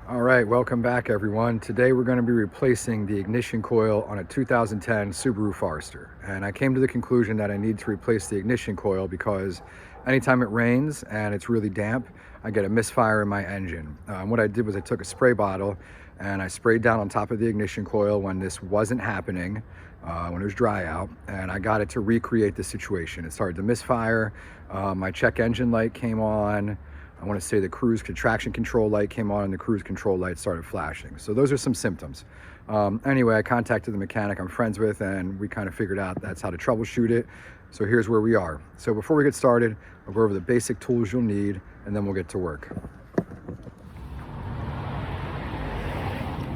All right, welcome back everyone. Today we're going to be replacing the ignition coil on a 2010 Subaru Forester. And I came to the conclusion that I need to replace the ignition coil because anytime it rains and it's really damp, I get a misfire in my engine. What I did was I took a spray bottle and I sprayed down on top of the ignition coil when this wasn't happening, when it was dry out, and I got it to recreate the situation. It started to misfire, my check engine light came on, I want to say the cruise traction control light came on and the cruise control light started flashing. So those are some symptoms. Anyway, I contacted the mechanic I'm friends with and we kind of figured out that's how to troubleshoot it. So here's where we are. So before we get started, I'll go over the basic tools you'll need and then we'll get to work.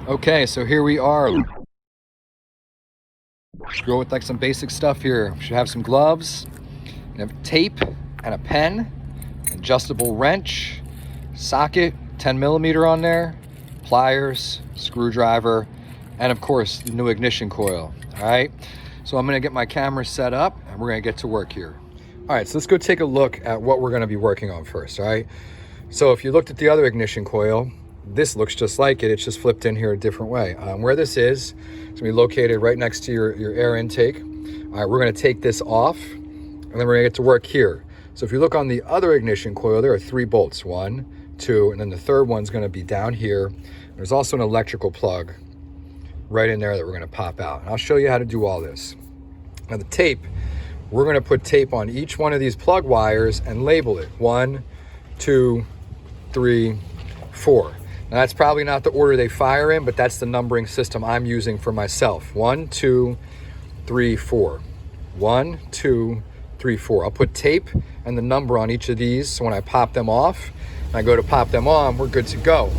Okay, so here we are. Let's go with like some basic stuff here. We should have some gloves, we have tape and a pen, adjustable wrench, socket, 10mm on there, pliers, screwdriver, and of course the new ignition coil. All right, so I'm gonna get my camera set up and we're gonna get to work here. All right, so let's go take a look at what we're gonna be working on first. All right, so if you looked at the other ignition coil, this looks just like it. It's just flipped in here a different way. Where this is, it's gonna be located right next to your air intake. All right, we're gonna take this off and then we're gonna get to work here. So if you look on the other ignition coil, there are 3 bolts, 1, 2, and then the third one's gonna be down here. There's also an electrical plug right in there that we're gonna pop out. And I'll show you how to do all this. Now the tape, we're gonna put tape on each one of these plug wires and label it 1, 2, 3, 4. Now that's probably not the order they fire in, but that's the numbering system I'm using for myself. 1, 2, 3, 4. 1, 2, 3, 4. I'll put tape and the number on each of these, so when I pop them off and I go to pop them on, we're good to go.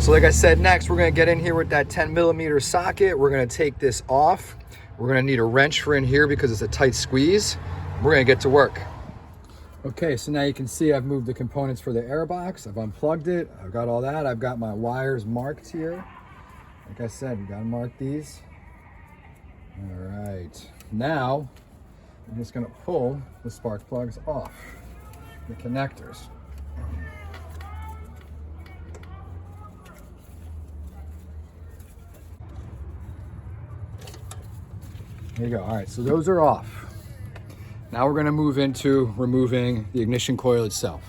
So like I said, next we're gonna get in here with that 10mm socket. We're gonna take this off. We're gonna need a wrench for in here because it's a tight squeeze. We're gonna get to work. Okay, so now you can see I've moved the components for the air box. I've unplugged it, I've got all that. I've got my wires marked here. Like I said, you gotta mark these. All right, now I'm just gonna pull the spark plugs off, the connectors. There you go. All right, so those are off. Now we're gonna move into removing the ignition coil itself.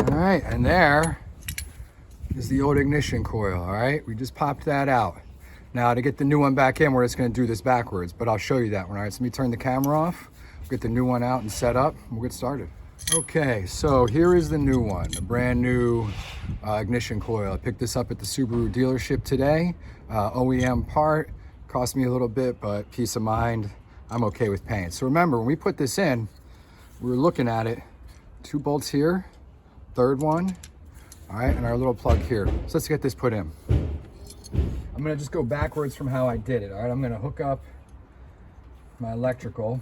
All right, and there is the old ignition coil. All right, we just popped that out. Now to get the new one back in, we're just gonna do this backwards, but I'll show you that one. All right, so let me turn the camera off, get the new one out and set up, and we'll get started. Okay, so here is the new one, the brand new ignition coil. I picked this up at the Subaru dealership today. OEM part, cost me a little bit, but peace of mind, I'm okay with paying. So remember, when we put this in, we were looking at it, 2 bolts here, third one, all right, and our little plug here. So let's get this put in. I'm gonna just go backwards from how I did it, all right? I'm gonna hook up my electrical.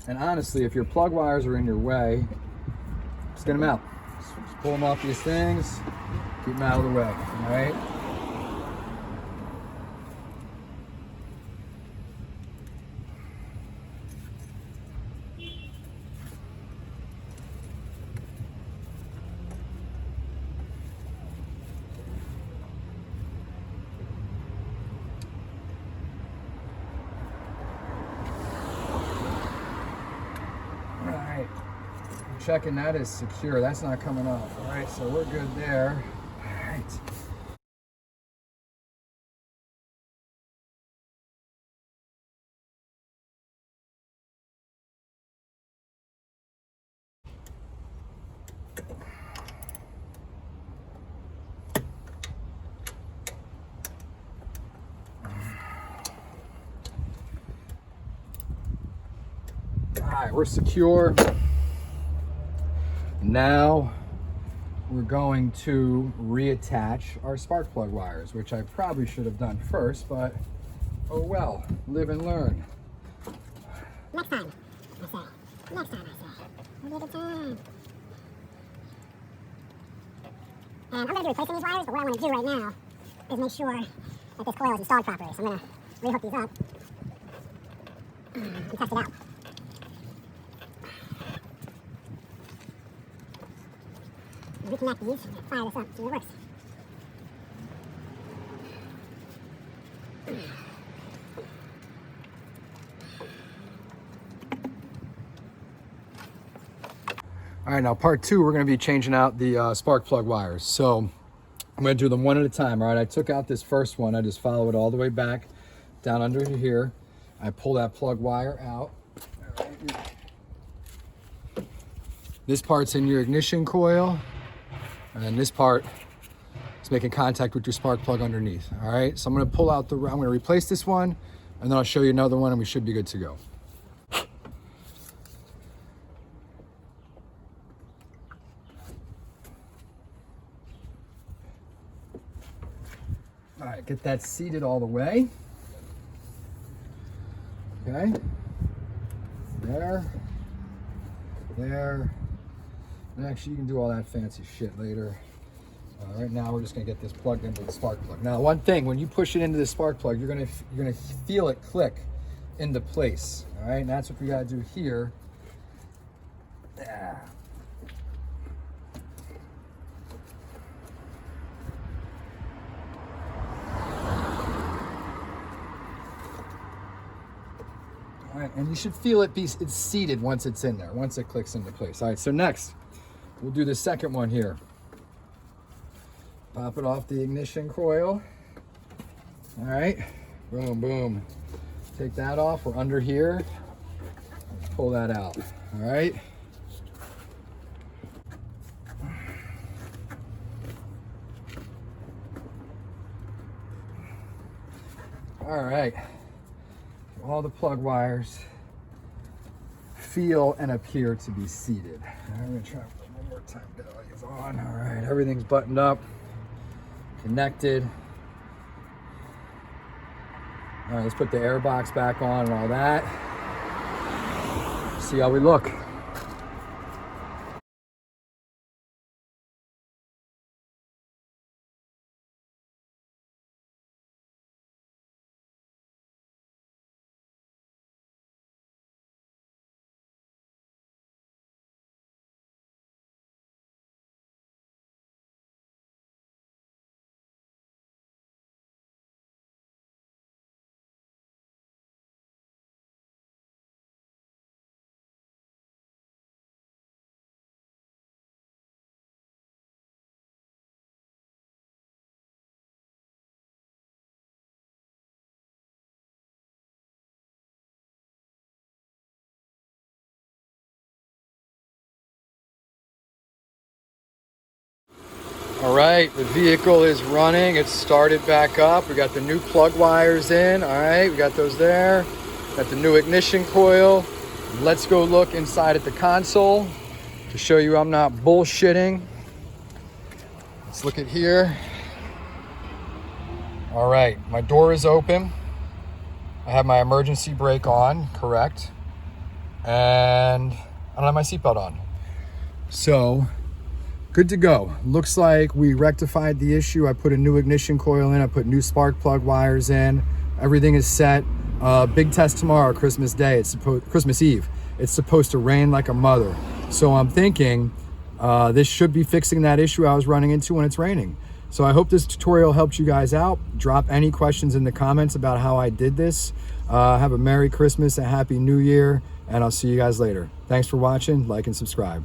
And honestly, if your plug wires are in your way, just get them out. Just pull them off these things, keep them out of the way, all right? Checking that is secure. That's not coming off. All right, so we're good there. All right. All right, we're secure. Now we're going to reattach our spark plug wires, which I probably should have done first, but oh well, live and learn. Next time, I say. Next time, I say. We'll give it time. And I'm going to be replacing these wires, but what I want to do right now is make sure that this coil is installed properly. So I'm going to rehook these up and test it out. Reconnect these and fire this up, see if it works. All right, now part two, we're going to be changing out the spark plug wires. So I'm going to do them one at a time. All right, I took out this first one. I just follow it all the way back down under here. I pull that plug wire out. All right. This part's in your ignition coil, and this part is making contact with your spark plug underneath. All right, so I'm going to pull out I'm going to replace this one, and then I'll show you another one, and we should be good to go. All right, get that seated all the way. Okay. There. And actually, you can do all that fancy shit later. Right now, we're just gonna get this plugged into the spark plug. Now, one thing, when you push it into the spark plug, you're gonna feel it click into place. All right, and that's what we gotta do here. Yeah. All right, and you should feel it's seated once it's in there, once it clicks into place. All right, so next, we'll do the second one here. Pop it off the ignition coil. All right, boom, boom. Take that off, we're under here. Pull that out, all right? All right. All the plug wires feel and appear to be seated. I'm gonna try one more time. Get all these on. All right, everything's buttoned up, connected. All right, let's put the air box back on and all that. See how we look. All right, the vehicle is running. It's started back up. We got the new plug wires in. All right, we got those there. Got the new ignition coil. Let's go look inside at the console to show you I'm not bullshitting. Let's look at here. All right, my door is open. I have my emergency brake on, correct. And I don't have my seatbelt on. So, good to go. Looks like we rectified the issue. I put a new ignition coil in. I put new spark plug wires in. Everything is set. Big test tomorrow, Christmas Day. Christmas Eve. It's supposed to rain like a mother. So I'm thinking this should be fixing that issue I was running into when it's raining. So I hope this tutorial helped you guys out. Drop any questions in the comments about how I did this. Have a Merry Christmas, a Happy New Year, and I'll see you guys later. Thanks for watching. Like and subscribe.